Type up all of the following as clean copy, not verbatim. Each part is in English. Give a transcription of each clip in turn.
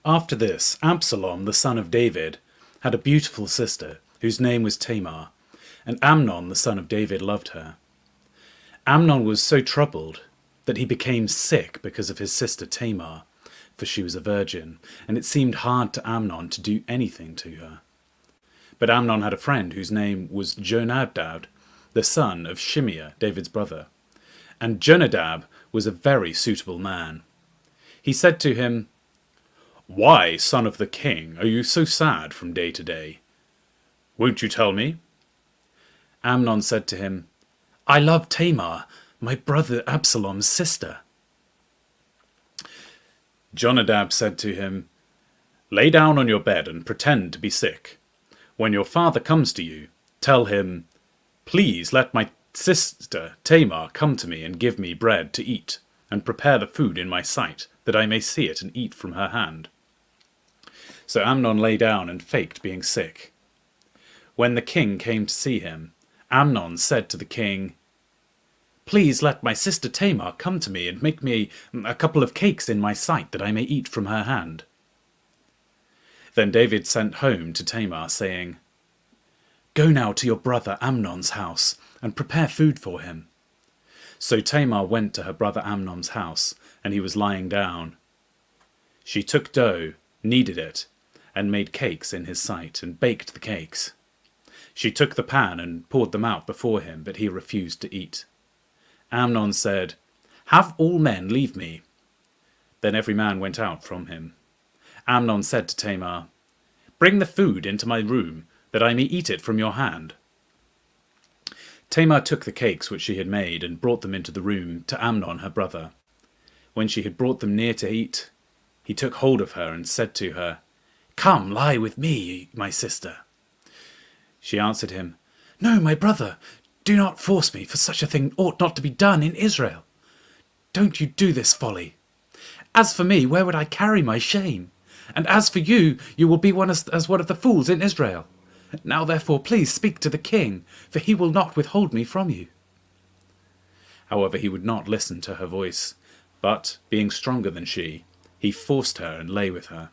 After this, Absalom, the son of David, had a beautiful sister whose name was Tamar, and Amnon, the son of David, loved her. Amnon was so troubled that he became sick because of his sister Tamar, for she was a virgin, and it seemed hard to Amnon to do anything to her. But Amnon had a friend whose name was Jonadab, the son of Shimeah, David's brother. And Jonadab was a very suitable man. He said to him, "Why, son of the king, are you so sad from day to day? Won't you tell me?" Amnon said to him, "I love Tamar, my brother Absalom's sister." Jonadab said to him, "Lay down on your bed and pretend to be sick. When your father comes to you, tell him, 'Please let my sister Tamar come to me and give me bread to eat, and prepare the food in my sight, that I may see it and eat from her hand.'" So Amnon lay down and faked being sick. When the king came to see him, Amnon said to the king, "Please let my sister Tamar come to me and make me a couple of cakes in my sight, that I may eat from her hand." Then David sent home to Tamar, saying, "Go now to your brother Amnon's house, and prepare food for him." So Tamar went to her brother Amnon's house, and he was lying down. She took dough, kneaded it, and made cakes in his sight, and baked the cakes. She took the pan and poured them out before him, but he refused to eat. Amnon said, "Have all men leave me." Then every man went out from him. Amnon said to Tamar, "Bring the food into my room, that I may eat it from your hand." Tamar took the cakes which she had made, and brought them into the room to Amnon her brother. When she had brought them near to eat, he took hold of her and said to her, "Come, lie with me, my sister." She answered him, "No, my brother, do not force me, for such a thing ought not to be done in Israel. Don't you do this folly. As for me, where would I carry my shame? And as for you, you will be as one of the fools in Israel. Now therefore please speak to the king, for he will not withhold me from you." However, he would not listen to her voice, but, being stronger than she, he forced her and lay with her.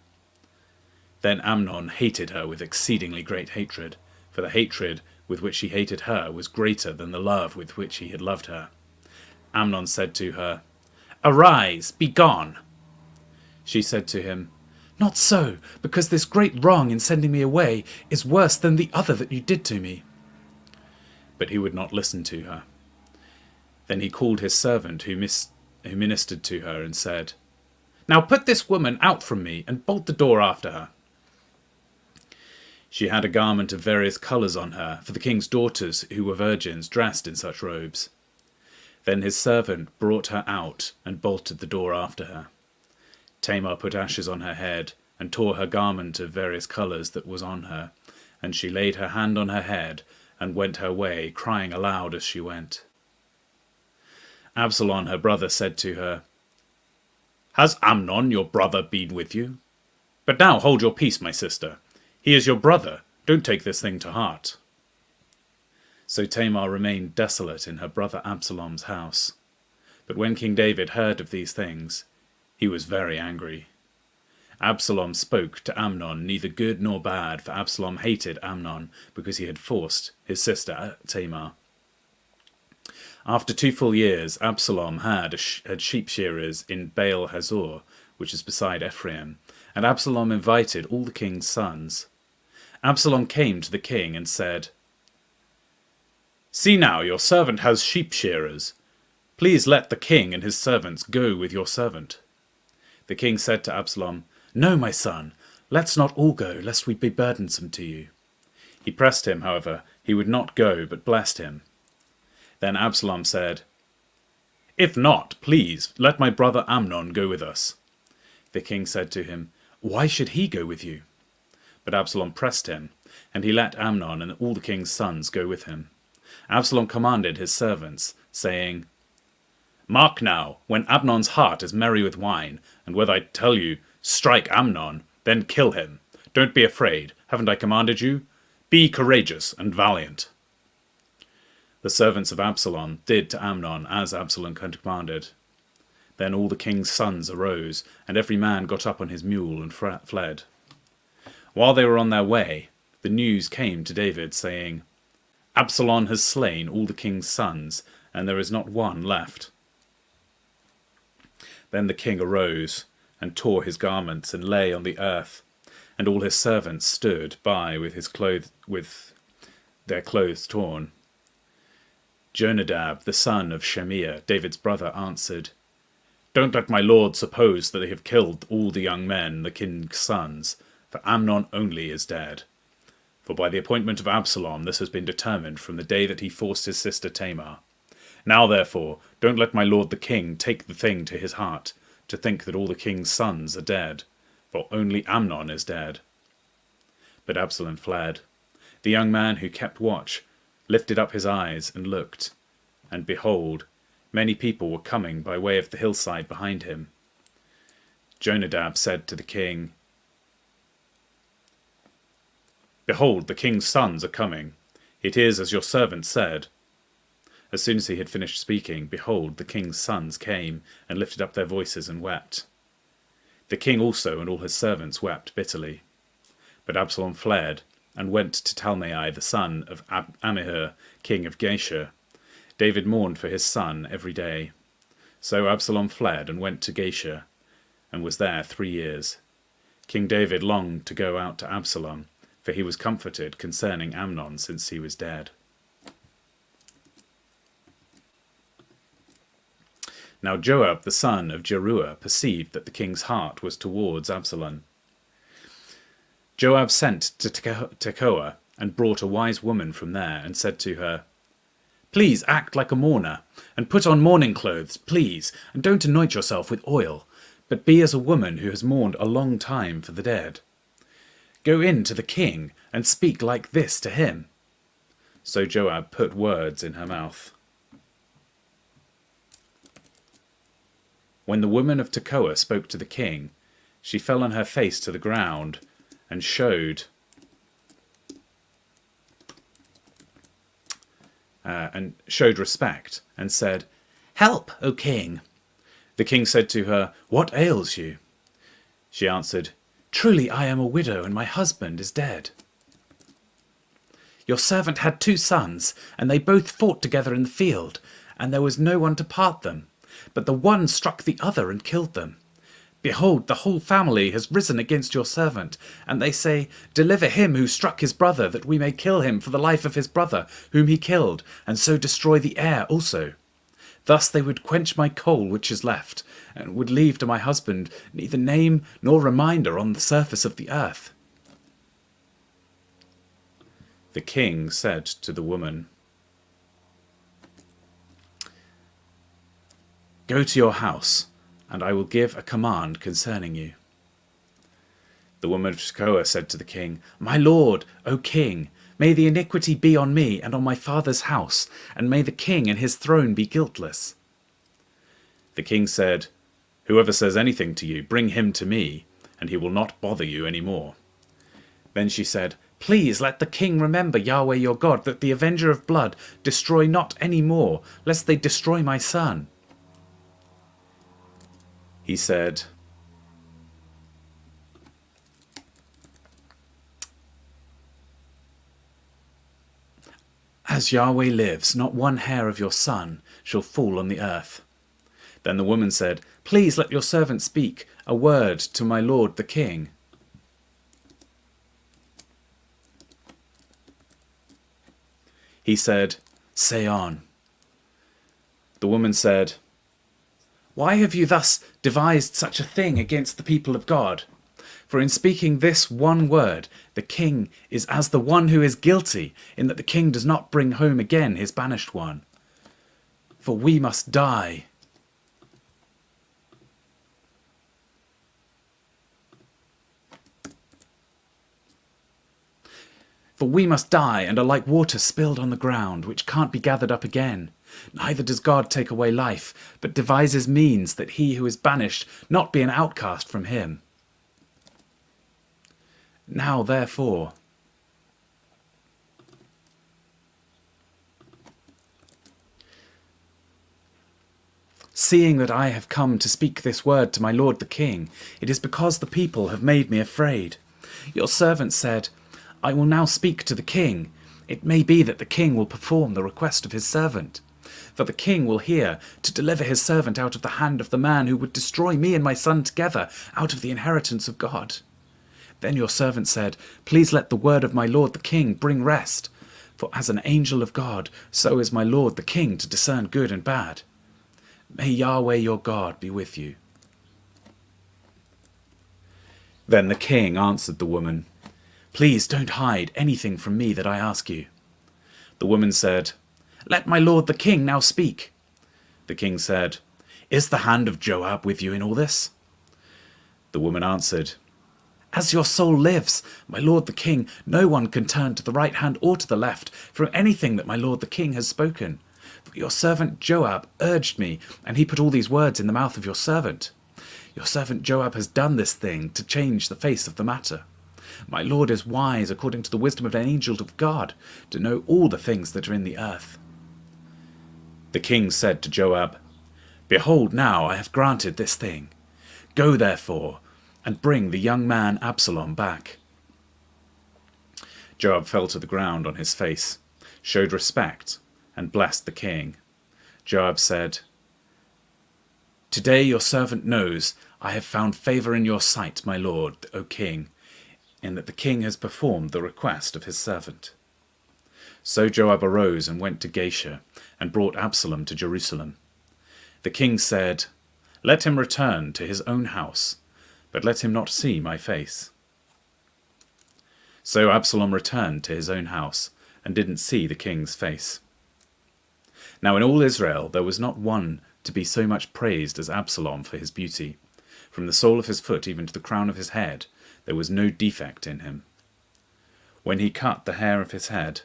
Then Amnon hated her with exceedingly great hatred, for the hatred with which he hated her was greater than the love with which he had loved her. Amnon said to her, "Arise, be gone." She said to him, "Not so, because this great wrong in sending me away is worse than the other that you did to me." But he would not listen to her. Then he called his servant who ministered to her and said, "Now put this woman out from me, and bolt the door after her." She had a garment of various colours on her, for the king's daughters who were virgins dressed in such robes. Then his servant brought her out and bolted the door after her. Tamar put ashes on her head, and tore her garment of various colours that was on her, and she laid her hand on her head, and went her way, crying aloud as she went. Absalom her brother said to her, "Has Amnon your brother been with you? But now hold your peace, my sister. He is your brother. Don't take this thing to heart." So Tamar remained desolate in her brother Absalom's house. But when King David heard of these things, he was very angry. Absalom spoke to Amnon neither good nor bad, for Absalom hated Amnon because he had forced his sister Tamar. After 2 full years, Absalom had sheep shearers in Baal Hazor, which is beside Ephraim, and Absalom invited all the king's sons. Absalom came to the king and said, "See now, your servant has sheep shearers. Please let the king and his servants go with your servant." The king said to Absalom, "No, my son, let's not all go, lest we be burdensome to you." He pressed him, however, he would not go, but blessed him. Then Absalom said, "If not, please let my brother Amnon go with us." The king said to him, "Why should he go with you?" But Absalom pressed him, and he let Amnon and all the king's sons go with him. Absalom commanded his servants, saying, "Mark now, when Amnon's heart is merry with wine, and when I tell you, 'Strike Amnon,' then kill him. Don't be afraid. Haven't I commanded you? Be courageous and valiant." The servants of Absalom did to Amnon as Absalom commanded. Then all the king's sons arose, and every man got up on his mule and fled. While they were on their way, the news came to David, saying, Absalom has slain all the king's sons, and there is not one left. Then the king arose, and tore his garments, and lay on the earth, and all his servants stood by with their clothes torn. Jonadab, the son of Shemaiah, David's brother, answered, Don't let my lord suppose that they have killed all the young men, the king's sons, for Amnon only is dead. For by the appointment of Absalom this has been determined from the day that he forced his sister Tamar. Now therefore, don't let my lord the king take the thing to his heart, to think that all the king's sons are dead, for only Amnon is dead. But Absalom fled. The young man who kept watch lifted up his eyes and looked, and behold, many people were coming by way of the hillside behind him. Jonadab said to the king, Behold, the king's sons are coming. It is as your servant said. As soon as he had finished speaking, behold, the king's sons came and lifted up their voices and wept. The king also and all his servants wept bitterly. But Absalom fled and went to Talmai, the son of Ammihur, king of Geshur. David mourned for his son every day. So Absalom fled and went to Geshur, and was there 3 years. King David longed to go out to Absalom, for he was comforted concerning Amnon since he was dead. Now Joab the son of Jeruah perceived that the king's heart was towards Absalom. Joab sent to Tekoa and brought a wise woman from there and said to her, Please act like a mourner, and put on mourning clothes, please, and don't anoint yourself with oil, but be as a woman who has mourned a long time for the dead. Go in to the king and speak like this to him. So Joab put words in her mouth. When the woman of Tekoa spoke to the king, she fell on her face to the ground and showed respect and said, Help, O king. The king said to her, What ails you? She answered, Truly I am a widow, and my husband is dead. Your servant had 2 sons, and they both fought together in the field, and there was no one to part them. But the one struck the other and killed them. Behold, the whole family has risen against your servant, and they say, Deliver him who struck his brother, that we may kill him for the life of his brother, whom he killed, and so destroy the heir also. Thus they would quench my coal which is left, and would leave to my husband neither name nor reminder on the surface of the earth. The king said to the woman, Go to your house, and I will give a command concerning you. The woman of Tekoa said to the king, My lord, O king, may the iniquity be on me and on my father's house, and may the king and his throne be guiltless. The king said, Whoever says anything to you, bring him to me, and he will not bother you any more. Then she said, Please let the king remember Yahweh your God, that the avenger of blood destroy not any more, lest they destroy my son. He said, As Yahweh lives, not one hair of your son shall fall on the earth. Then the woman said, Please let your servant speak a word to my lord the king. He said, Say on. The woman said, Why have you thus devised such a thing against the people of God? For in speaking this one word, the king is as the one who is guilty, in that the king does not bring home again his banished one. For we must die. For we must die and are like water spilled on the ground, which can't be gathered up again. Neither does God take away life, but devises means that he who is banished not be an outcast from him. Now therefore, Seeing that I have come to speak this word to my lord the king, it is because the people have made me afraid. Your servant said, I will now speak to the king. It may be that the king will perform the request of his servant. For the king will hear to deliver his servant out of the hand of the man who would destroy me and my son together out of the inheritance of God. Then your servant said, Please let the word of my lord the king bring rest. For as an angel of God, so is my lord the king to discern good and bad. May Yahweh your God be with you. Then the king answered the woman, Please don't hide anything from me that I ask you. The woman said, Let my lord the king now speak. The king said, Is the hand of Joab with you in all this? The woman answered, As your soul lives, my lord the king, no one can turn to the right hand or to the left from anything that my lord the king has spoken. For your servant Joab urged me, and he put all these words in the mouth of your servant. Your servant Joab has done this thing to change the face of the matter. My lord is wise according to the wisdom of an angel of God, to know all the things that are in the earth. The king said to Joab, Behold, now I have granted this thing. Go therefore, and bring the young man Absalom back. Joab fell to the ground on his face, showed respect, and blessed the king. Joab said, Today your servant knows I have found favor in your sight, my lord, O king, in that the king has performed the request of his servant. So Joab arose and went to Geshur, and brought Absalom to Jerusalem. The king said, Let him return to his own house, but let him not see my face. So Absalom returned to his own house, and didn't see the king's face. Now in all Israel there was not one to be so much praised as Absalom for his beauty. From the sole of his foot even to the crown of his head, there was no defect in him. When he cut the hair of his head,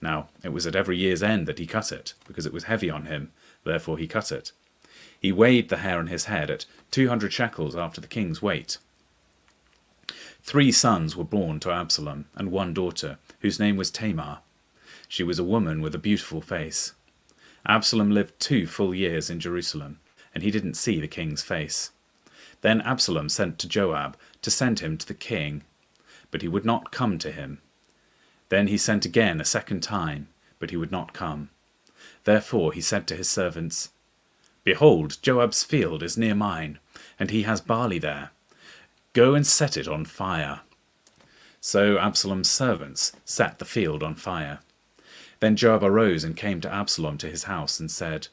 now it was at every year's end that he cut it, because it was heavy on him, therefore he cut it. He weighed the hair on his head at 200 shekels after the king's weight. 3 sons were born to Absalom, and 1 daughter, whose name was Tamar. She was a woman with a beautiful face. Absalom lived 2 full years in Jerusalem, and he didn't see the king's face. Then Absalom sent to Joab to send him to the king, but he would not come to him. Then he sent again a second time, but he would not come. Therefore he said to his servants, Behold, Joab's field is near mine, and he has barley there. Go and set it on fire. So Absalom's servants set the field on fire. Then Joab arose and came to Absalom to his house and said,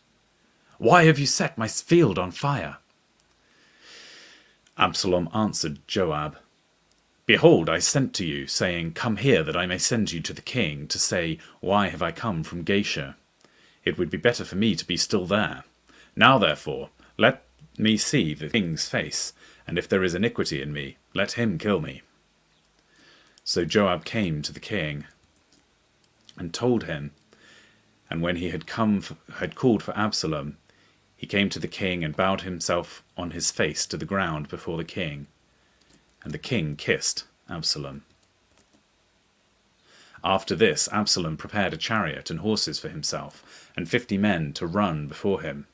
Why have you set my field on fire? Absalom answered Joab, Behold, I sent to you, saying, Come here, that I may send you to the king, to say, Why have I come from Geshur? It would be better for me to be still there. Now therefore, let me see the king's face, and if there is iniquity in me, let him kill me. So Joab came to the king, and told him, and when he had called for Absalom, he came to the king and bowed himself on his face to the ground before the king, and the king kissed Absalom. After this Absalom prepared a chariot and horses for himself, and 50 men to run before him.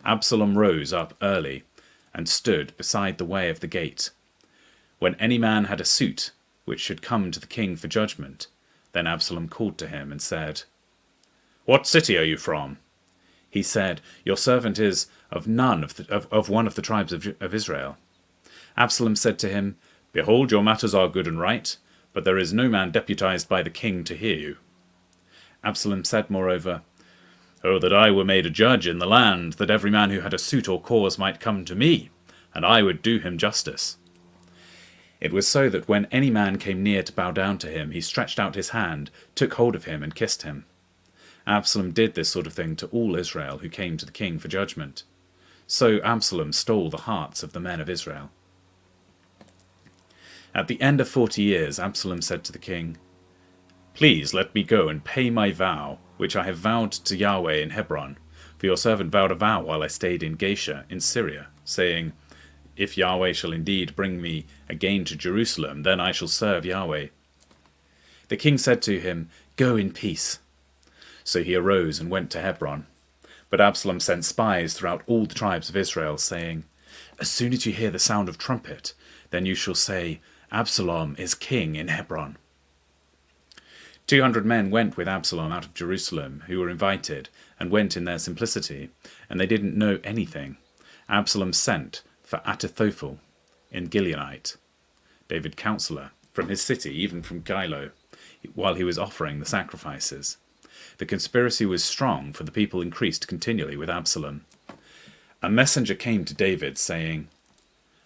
Absalom rose up early, and stood beside the way of the gate. When any man had a suit which should come to the king for judgment, then Absalom called to him and said, What city are you from? He said, Your servant is of one of the tribes of Israel. Absalom said to him, Behold, your matters are good and right, but there is no man deputized by the king to hear you. Absalom said moreover, Oh, that I were made a judge in the land, that every man who had a suit or cause might come to me, and I would do him justice. It was so that when any man came near to bow down to him, he stretched out his hand, took hold of him, and kissed him. Absalom did this sort of thing to all Israel who came to the king for judgment. So Absalom stole the hearts of the men of Israel. At the end of 40 years, Absalom said to the king, Please let me go and pay my vow, which I have vowed to Yahweh in Hebron, for your servant vowed a vow while I stayed in Geshur in Syria, saying, If Yahweh shall indeed bring me again to Jerusalem, then I shall serve Yahweh. The king said to him, Go in peace. So he arose and went to Hebron. But Absalom sent spies throughout all the tribes of Israel, saying, "As soon as you hear the sound of trumpet, then you shall say, 'Absalom is king in Hebron.'" 200 men went with Absalom out of Jerusalem, who were invited, and went in their simplicity, and they didn't know anything. Absalom sent for Ahithophel in Gileonite, David's counselor, from his city, even from Gilo, while he was offering the sacrifices. The conspiracy was strong, for the people increased continually with Absalom. A messenger came to David, saying,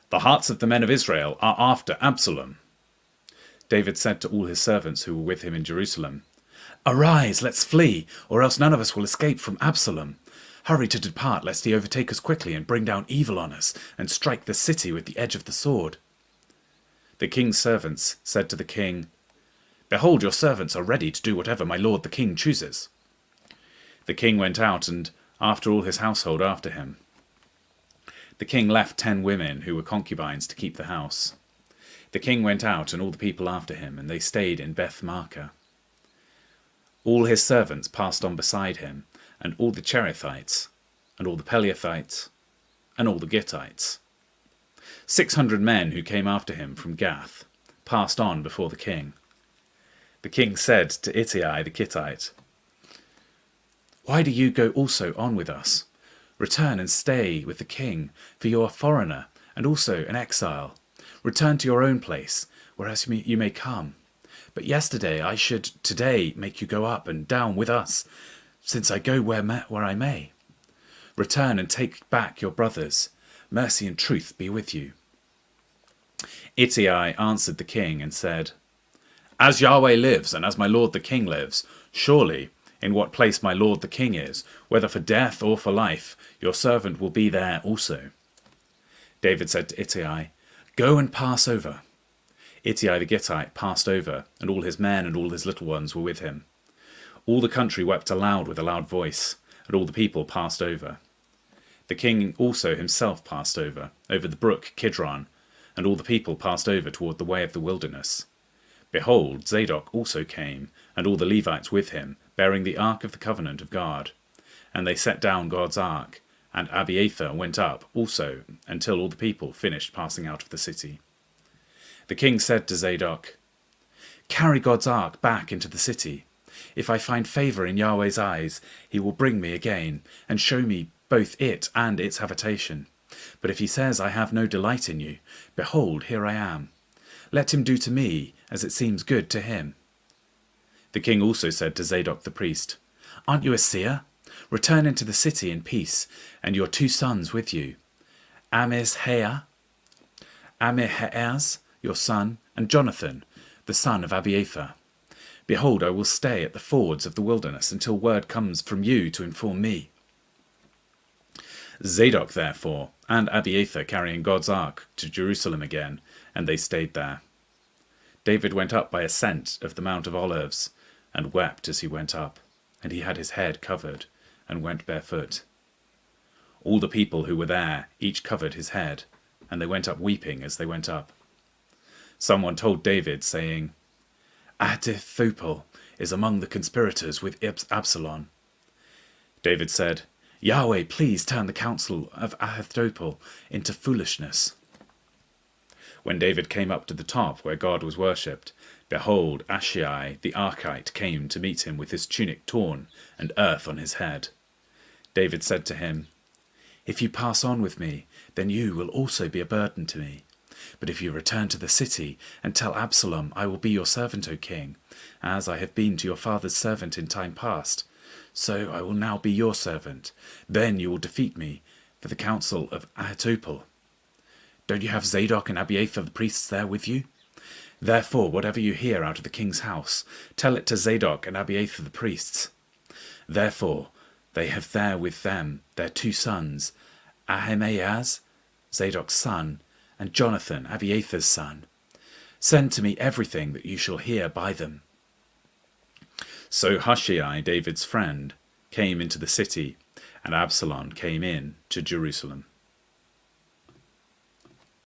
"The hearts of the men of Israel are after Absalom." David said to all his servants who were with him in Jerusalem, "Arise, let's flee, or else none of us will escape from Absalom. Hurry to depart, lest he overtake us quickly and bring down evil on us, and strike the city with the edge of the sword." The king's servants said to the king, "Behold, your servants are ready to do whatever my lord the king chooses." The king went out, and after all his household after him. The king left 10 women who were concubines to keep the house. The king went out, and all the people after him, and they stayed in Beth-Maachah. All his servants passed on beside him, and all the Cherethites, and all the Pelethites, and all the Gittites. 600 men who came after him from Gath passed on before the king. The king said to Ittai the Gittite, "Why do you go also on with us? Return and stay with the king, for you are a foreigner, and also an exile. Return to your own place, whereas you may come. But yesterday I should today make you go up and down with us, since I go where I may. Return and take back your brothers. Mercy and truth be with you." Ittai answered the king and said, "As Yahweh lives, and as my lord the king lives, surely, in what place my lord the king is, whether for death or for life, your servant will be there also." David said to Ittai, "Go and pass over." Ittai the Gittite passed over, and all his men and all his little ones were with him. All the country wept aloud with a loud voice, and all the people passed over. The king also himself passed over the brook Kidron, and all the people passed over toward the way of the wilderness. Behold, Zadok also came, and all the Levites with him, bearing the ark of the covenant of God. And they set down God's ark, and Abiathar went up also, until all the people finished passing out of the city. The king said to Zadok, "Carry God's ark back into the city. If I find favor in Yahweh's eyes, he will bring me again, and show me both it and its habitation. But if he says, I have no delight in you, behold, here I am. Let him do to me as it seems good to him." The king also said to Zadok the priest, "Aren't you a seer? Return into the city in peace, and your 2 sons with you, Ahimaaz, your son, and Jonathan, the son of Abiathar. Behold, I will stay at the fords of the wilderness until word comes from you to inform me." Zadok, therefore, and Abiathar carrying God's ark to Jerusalem again, and they stayed there. David went up by ascent of the Mount of Olives, and wept as he went up, and he had his head covered, and went barefoot. All the people who were there each covered his head, and they went up weeping as they went up. Someone told David, saying, "Ahithophel is among the conspirators with Absalom." David said, "Yahweh, please turn the counsel of Ahithophel into foolishness." When David came up to the top where God was worshipped, behold, Ashai the Archite came to meet him with his tunic torn and earth on his head. David said to him, "If you pass on with me, then you will also be a burden to me. But if you return to the city and tell Absalom, I will be your servant, O king, as I have been to your father's servant in time past, so I will now be your servant. Then you will defeat me for the counsel of Ahithophel. Don't you have Zadok and Abiathar the priests there with you? Therefore, whatever you hear out of the king's house, tell it to Zadok and Abiathar the priests. Therefore, they have there with them their 2 sons, Ahimaaz, Zadok's son, and Jonathan, Abiathar's son. Send to me everything that you shall hear by them." So Hushai, David's friend, came into the city, and Absalom came in to Jerusalem.